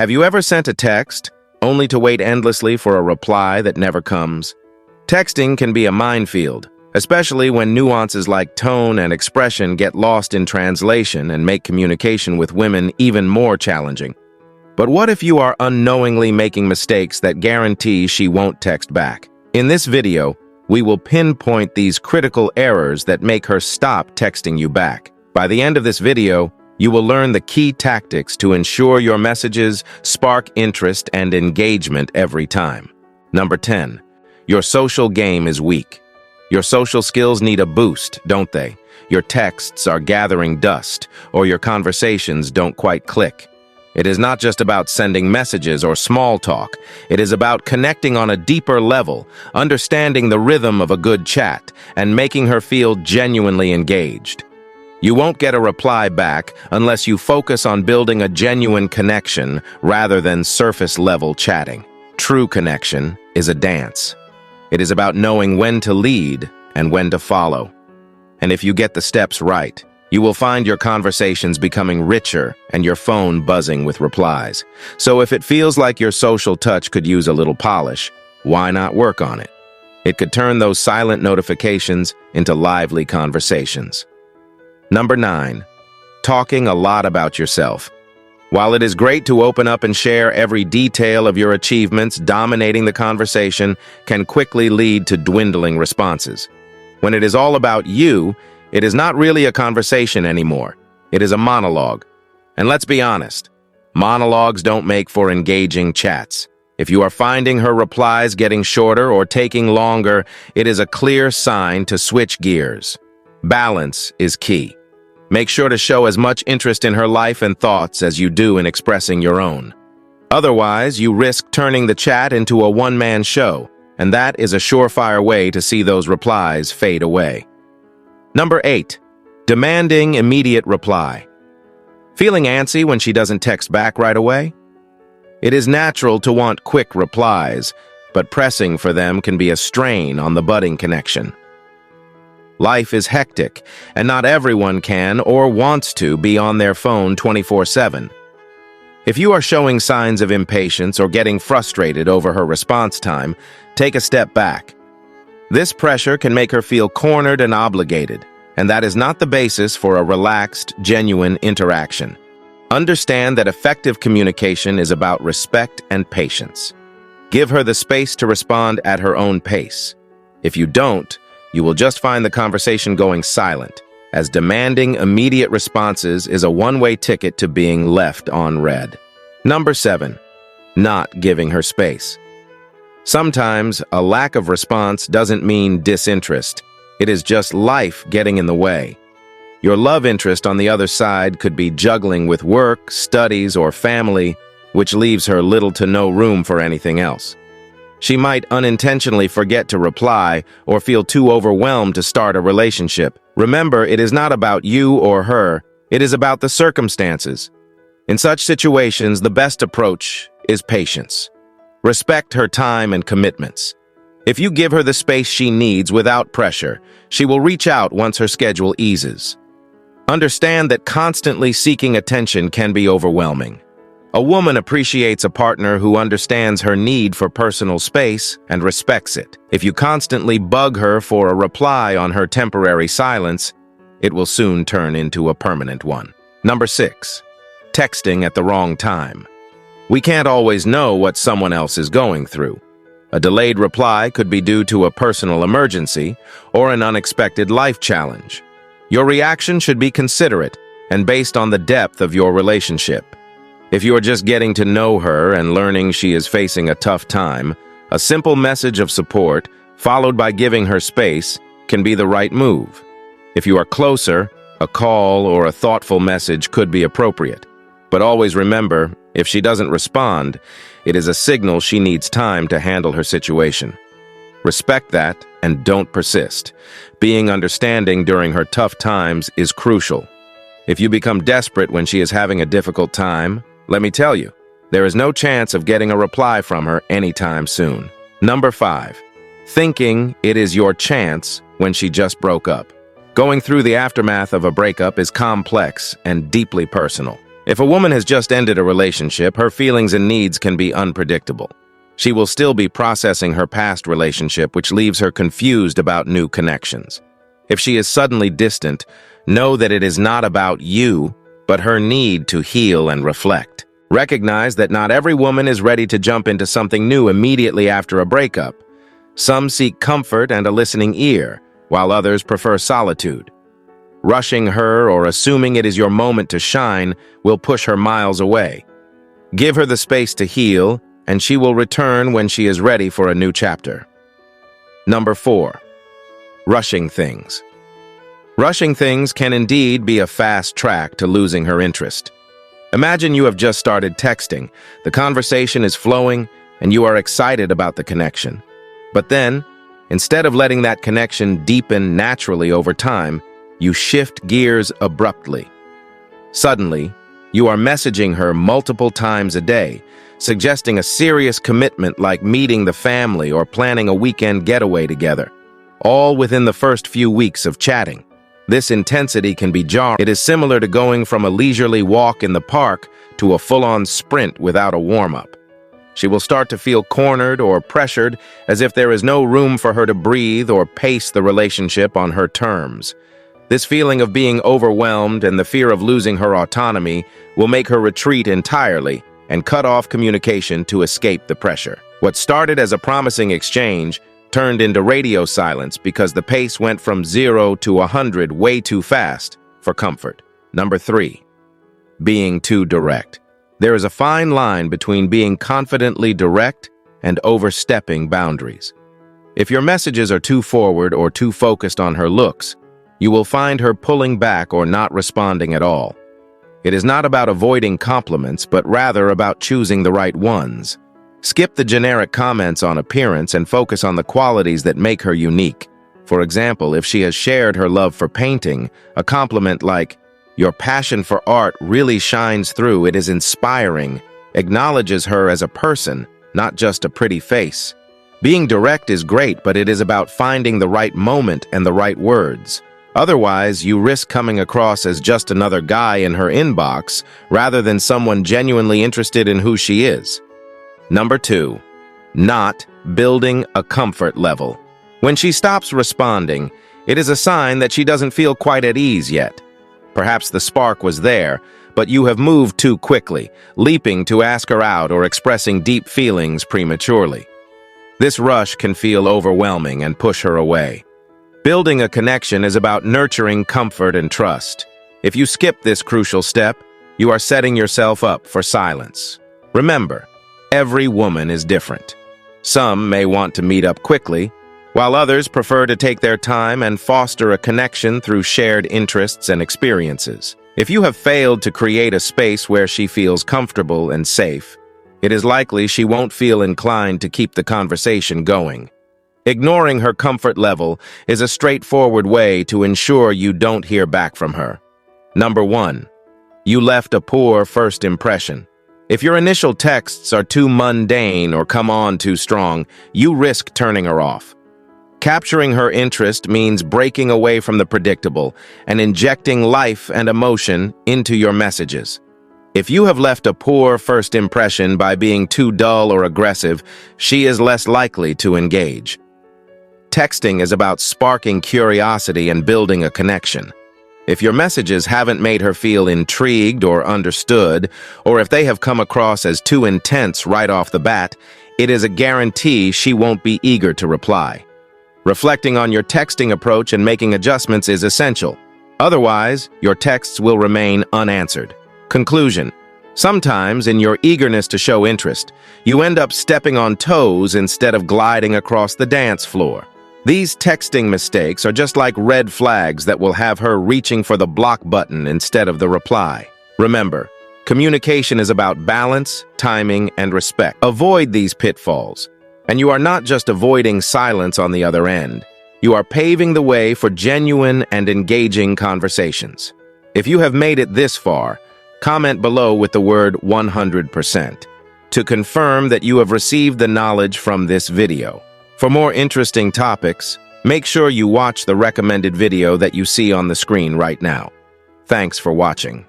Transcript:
Have you ever sent a text only to wait endlessly for a reply that never comes? Texting can be a minefield, especially when nuances like tone and expression get lost in translation and make communication with women even more challenging. But what if you are unknowingly making mistakes that guarantee she won't text back? In this video, we will pinpoint these critical errors that make her stop texting you back. By the end of this video, you will learn the key tactics to ensure your messages spark interest and engagement every time. Number 10. Your social game is weak. Your social skills need a boost, don't they? Your texts are gathering dust, or your conversations don't quite click. It is not just about sending messages or small talk. It is about connecting on a deeper level, understanding the rhythm of a good chat, and making her feel genuinely engaged. You won't get a reply back unless you focus on building a genuine connection rather than surface-level chatting. True connection is a dance. It is about knowing when to lead and when to follow. And if you get the steps right, you will find your conversations becoming richer and your phone buzzing with replies. So if it feels like your social touch could use a little polish, why not work on it? It could turn those silent notifications into lively conversations. Number 9. Talking a lot about yourself. While it is great to open up and share every detail of your achievements, dominating the conversation can quickly lead to dwindling responses. When it is all about you, it is not really a conversation anymore. It is a monologue. And let's be honest, monologues don't make for engaging chats. If you are finding her replies getting shorter or taking longer, it is a clear sign to switch gears. Balance is key. Make sure to show as much interest in her life and thoughts as you do in expressing your own. Otherwise, you risk turning the chat into a one-man show, and that is a surefire way to see those replies fade away. Number 8. Demanding immediate reply. Feeling antsy when she doesn't text back right away? It is natural to want quick replies, but pressing for them can be a strain on the budding connection. Life is hectic, and not everyone can or wants to be on their phone 24/7. If you are showing signs of impatience or getting frustrated over her response time, take a step back. This pressure can make her feel cornered and obligated, and that is not the basis for a relaxed, genuine interaction. Understand that effective communication is about respect and patience. Give her the space to respond at her own pace. If you don't, you will just find the conversation going silent, as demanding immediate responses is a one-way ticket to being left on red. Number 7. Not giving her space. Sometimes a lack of response doesn't mean disinterest. It is just life getting in the way. Your love interest on the other side could be juggling with work, studies, or family, which leaves her little to no room for anything else. She might unintentionally forget to reply or feel too overwhelmed to start a relationship. Remember, it is not about you or her, it is about the circumstances. In such situations, the best approach is patience. Respect her time and commitments. If you give her the space she needs without pressure, she will reach out once her schedule eases. Understand that constantly seeking attention can be overwhelming. A woman appreciates a partner who understands her need for personal space and respects it. If you constantly bug her for a reply on her temporary silence, it will soon turn into a permanent one. Number 6. Texting at the wrong time. We can't always know what someone else is going through. A delayed reply could be due to a personal emergency or an unexpected life challenge. Your reaction should be considerate and based on the depth of your relationship. If you are just getting to know her and learning she is facing a tough time, a simple message of support, followed by giving her space, can be the right move. If you are closer, a call or a thoughtful message could be appropriate. But always remember, if she doesn't respond, it is a signal she needs time to handle her situation. Respect that and don't persist. Being understanding during her tough times is crucial. If you become desperate when she is having a difficult time, let me tell you, there is no chance of getting a reply from her anytime soon. Number 5. Thinking it is your chance when she just broke up. Going through the aftermath of a breakup is complex and deeply personal. If a woman has just ended a relationship, her feelings and needs can be unpredictable. She will still be processing her past relationship, which leaves her confused about new connections. If she is suddenly distant, know that it is not about you, but her need to heal and reflect. Recognize that not every woman is ready to jump into something new immediately after a breakup. Some seek comfort and a listening ear, while others prefer solitude. Rushing her or assuming it is your moment to shine will push her miles away. Give her the space to heal, and she will return when she is ready for a new chapter. Number 4. Rushing things. Rushing things can indeed be a fast track to losing her interest. Imagine you have just started texting, the conversation is flowing, and you are excited about the connection. But then, instead of letting that connection deepen naturally over time, you shift gears abruptly. Suddenly, you are messaging her multiple times a day, suggesting a serious commitment like meeting the family or planning a weekend getaway together, all within the first few weeks of chatting. This intensity can be jarring. It is similar to going from a leisurely walk in the park to a full-on sprint without a warm-up. She will start to feel cornered or pressured, as if there is no room for her to breathe or pace the relationship on her terms. This feeling of being overwhelmed and the fear of losing her autonomy will make her retreat entirely and cut off communication to escape the pressure. What started as a promising exchange turned into radio silence because the pace went from 0 to 100 way too fast for comfort. Number 3. Being too direct. There is a fine line between being confidently direct and overstepping boundaries. If your messages are too forward or too focused on her looks, you will find her pulling back or not responding at all. It is not about avoiding compliments, but rather about choosing the right ones. Skip the generic comments on appearance and focus on the qualities that make her unique. For example, if she has shared her love for painting, a compliment like, "Your passion for art really shines through, it is inspiring," acknowledges her as a person, not just a pretty face. Being direct is great, but it is about finding the right moment and the right words. Otherwise, you risk coming across as just another guy in her inbox rather than someone genuinely interested in who she is. Number 2. Not building a comfort level. When she stops responding, it is a sign that she doesn't feel quite at ease yet. Perhaps the spark was there, but you have moved too quickly, leaping to ask her out or expressing deep feelings prematurely. This rush can feel overwhelming and push her away. Building a connection is about nurturing comfort and trust. If you skip this crucial step, you are setting yourself up for silence. Remember, every woman is different. Some may want to meet up quickly, while others prefer to take their time and foster a connection through shared interests and experiences. If you have failed to create a space where she feels comfortable and safe, it is likely she won't feel inclined to keep the conversation going. Ignoring her comfort level is a straightforward way to ensure you don't hear back from her. Number 1. You left a poor first impression. If your initial texts are too mundane or come on too strong, you risk turning her off. Capturing her interest means breaking away from the predictable and injecting life and emotion into your messages. If you have left a poor first impression by being too dull or aggressive, she is less likely to engage. Texting is about sparking curiosity and building a connection. If your messages haven't made her feel intrigued or understood, or if they have come across as too intense right off the bat, it is a guarantee she won't be eager to reply. Reflecting on your texting approach and making adjustments is essential. Otherwise, your texts will remain unanswered. Conclusion. Sometimes, in your eagerness to show interest, you end up stepping on toes instead of gliding across the dance floor. These texting mistakes are just like red flags that will have her reaching for the block button instead of the reply. Remember, communication is about balance, timing, and respect. Avoid these pitfalls, and you are not just avoiding silence on the other end. You are paving the way for genuine and engaging conversations. If you have made it this far, comment below with the word 100% to confirm that you have received the knowledge from this video. For more interesting topics, make sure you watch the recommended video that you see on the screen right now. Thanks for watching.